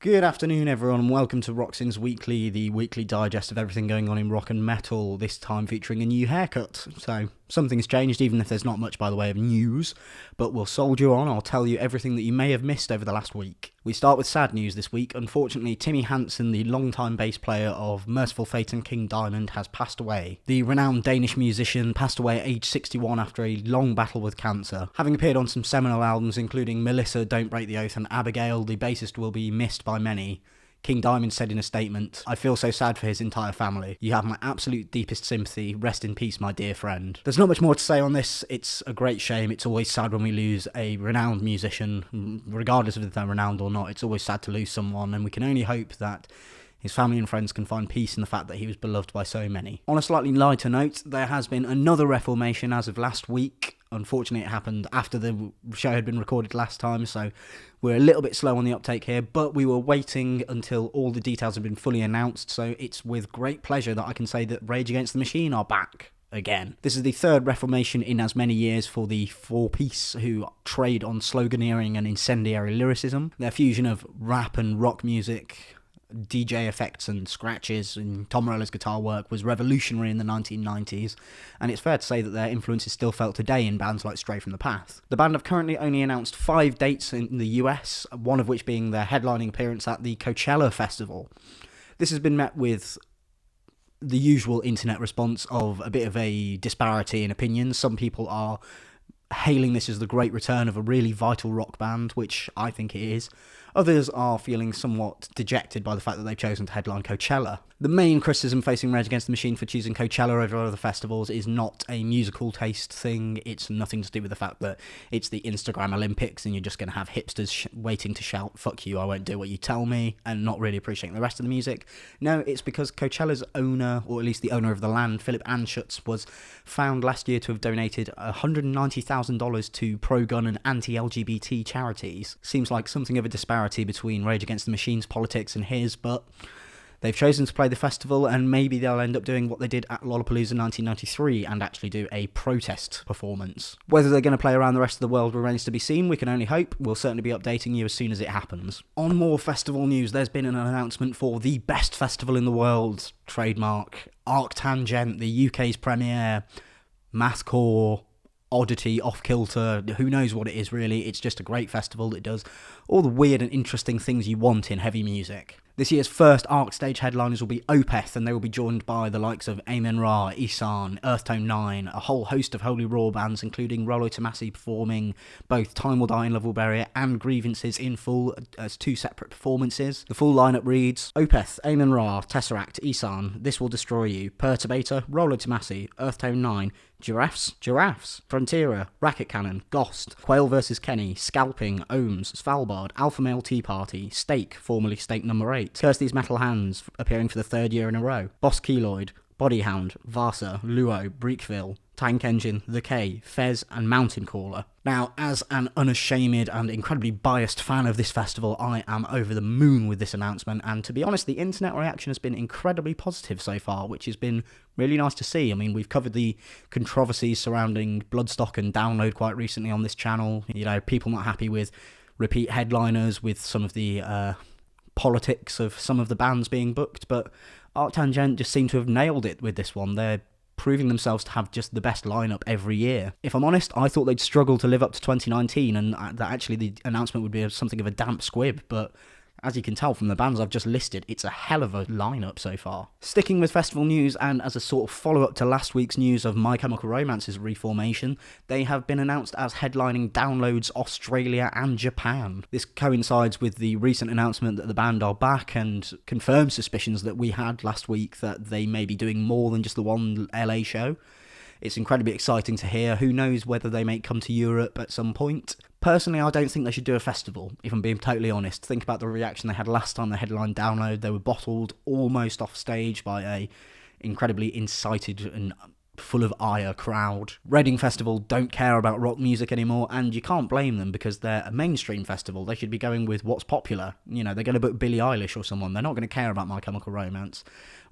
Good afternoon, everyone, and welcome to Roxin's Weekly, the weekly digest of everything going on in rock and metal, this time featuring a new haircut. So, something's changed, even if there's not much by the way of news, but we'll soldier on. I'll tell you everything that you may have missed over the last week. We start with sad news this week. Unfortunately, Timi Hansen, the longtime bass player of Merciful Fate and King Diamond, has passed away. The renowned Danish musician passed away at age 61 after a long battle with cancer. Having appeared on some seminal albums including Melissa, Don't Break the Oath and Abigail, the bassist will be missed by many. King Diamond said in a statement, "I feel so sad for his entire family. You have my absolute deepest sympathy. Rest in peace, my dear friend." There's not much more to say on this. It's a great shame. It's always sad when we lose a renowned musician, regardless of if they're renowned or not. It's always sad to lose someone, and we can only hope that his family and friends can find peace in the fact that he was beloved by so many. On a slightly lighter note, there has been another reformation as of last week. Unfortunately, it happened after the show had been recorded last time, so we're a little bit slow on the uptake here, but we were waiting until all the details had been fully announced, so it's with great pleasure that I can say that Rage Against the Machine are back again. This is the third reformation in as many years for the four-piece who trade on sloganeering and incendiary lyricism. Their fusion of rap and rock music, DJ effects and scratches and Tom Morello's guitar work was revolutionary in the 1990s, and it's fair to say that their influence is still felt today in bands like Stray from the Path. The band have currently only announced 5 dates in the US, one of which being their headlining appearance at the Coachella Festival. This has been met with the usual internet response of a bit of a disparity in opinions. Some people are hailing this as the great return of a really vital rock band, which I think it is. Others are feeling somewhat dejected by the fact that they've chosen to headline Coachella. The main criticism facing Rage Against the Machine for choosing Coachella over other festivals is not a musical taste thing. It's nothing to do with the fact that it's the Instagram Olympics and you're just going to have hipsters waiting to shout, "Fuck you, I won't do what you tell me," and not really appreciating the rest of the music. No, it's because Coachella's owner, or at least the owner of the land, Philip Anschutz, was found last year to have donated $190,000 to pro-gun and anti-LGBT charities. Seems like something of a disparity between Rage Against the Machine's politics and his, but they've chosen to play the festival, and maybe they'll end up doing what they did at Lollapalooza 1993 and actually do a protest performance. Whether they're going to play around the rest of the world remains to be seen. We can only hope. We'll certainly be updating you as soon as it happens. On more festival news, there's been an announcement for the best festival in the world, trademark, ArcTanGent, the UK's premiere, mathcore, oddity, off-kilter, who knows what it is really. It's just a great festival that does all the weird and interesting things you want in heavy music. This year's first Arc stage headliners will be Opeth, and they will be joined by the likes of Amen Ra, Isan, Earthtone 9, a whole host of Holy Raw bands, including Rollo Tomasi performing both Time Will Die and Love Will Bury It and Grievances in full as 2 separate performances. The full lineup reads: Opeth, Amen Ra, Tesseract, Isan, This Will Destroy You, Perturbator, Rollo Tomasi, Earthtone 9, Giraffes, Frontiera, Racket Cannon, Ghost, Quail vs. Kenny, Scalping, Ohms, Svalbard, Alpha Male Tea Party, Stake, formerly Stake Number 8, Curse These Metal Hands, appearing for the 3rd year in a row, Boss Keloid, Bodyhound, Vasa, Luo, Breakville, Tank Engine, The K, Fez, and Mountain Caller. Now, as an unashamed and incredibly biased fan of this festival, I am over the moon with this announcement, and to be honest, the internet reaction has been incredibly positive so far, which has been really nice to see. I mean, we've covered the controversies surrounding Bloodstock and Download quite recently on this channel. You know, people not happy with repeat headliners, with some of the politics of some of the bands being booked, but ArcTanGent just seem to have nailed it with this one. They're proving themselves to have just the best lineup every year. If I'm honest, I thought they'd struggle to live up to 2019, and that actually the announcement would be something of a damp squib, but as you can tell from the bands I've just listed, it's a hell of a lineup so far. Sticking with festival news, and as a sort of follow-up to last week's news of My Chemical Romance's reformation, they have been announced as headlining Downloads Australia and Japan. This coincides with the recent announcement that the band are back, and confirms suspicions that we had last week that they may be doing more than just the one LA show. It's incredibly exciting to hear. Who knows whether they may come to Europe at some point. Personally, I don't think they should do a festival, if I'm being totally honest. Think about the reaction they had last time they headlined Download. They were bottled almost off stage by a incredibly incited and full of ire crowd. Reading Festival don't care about rock music anymore, and you can't blame them because they're a mainstream festival. They should be going with what's popular. You know, they're going to book Billie Eilish or someone. They're not going to care about My Chemical Romance.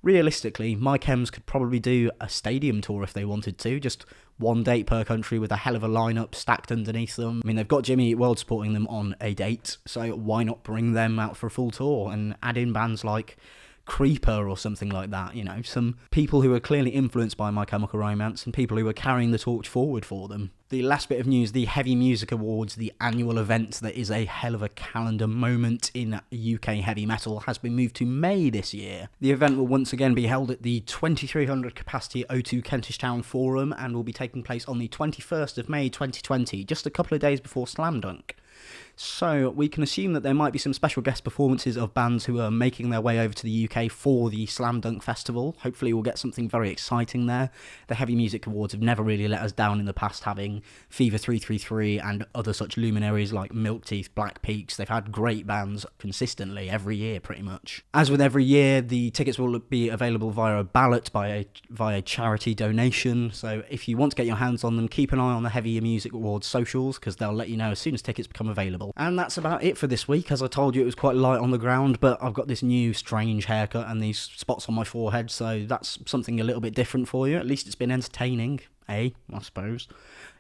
realistically, My Chems could probably do a stadium tour if they wanted to, just one date per country with a hell of a lineup stacked underneath them. I mean, they've got Jimmy Eat World supporting them on a date, so why not bring them out for a full tour and add in bands like Creeper or something like that, you know, some people who are clearly influenced by My Chemical Romance and people who are carrying the torch forward for them. The last bit of news, the Heavy Music Awards, the annual event that is a hell of a calendar moment in UK heavy metal, has been moved to May this year. The event will once again be held at the 2300 capacity O2 Kentish Town Forum and will be taking place on the 21st of May 2020, just a couple of days before Slam Dunk. So we can assume that there might be some special guest performances of bands who are making their way over to the UK for the Slam Dunk Festival. Hopefully we'll get something very exciting there. The Heavy Music Awards have never really let us down in the past, having Fever 333 and other such luminaries like Milk Teeth, Black Peaks. They've had great bands consistently every year pretty much. As with every year, the tickets will be available via a ballot via charity donation. So if you want to get your hands on them, keep an eye on the Heavy Music Awards socials because they'll let you know as soon as tickets become available. And that's about it for this week. As I told you, it was quite light on the ground, but I've got this new strange haircut and these spots on my forehead, so that's something a little bit different for you. At least it's been entertaining, I suppose.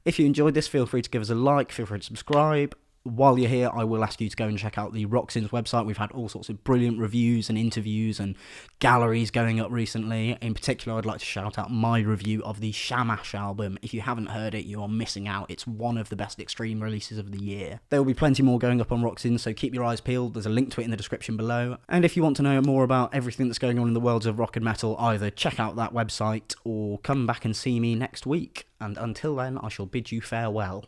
If you enjoyed this, feel free to give us a like, feel free to subscribe. While you're here, I will ask you to go and check out the Roxins website. We've had all sorts of brilliant reviews and interviews and galleries going up recently. In particular, I'd like to shout out my review of the Shamash album. If you haven't heard it, you are missing out. It's one of the best extreme releases of the year. There will be plenty more going up on Roxins, so keep your eyes peeled. There's a link to it in the description below. And if you want to know more about everything that's going on in the worlds of rock and metal, either check out that website or come back and see me next week. And until then, I shall bid you farewell.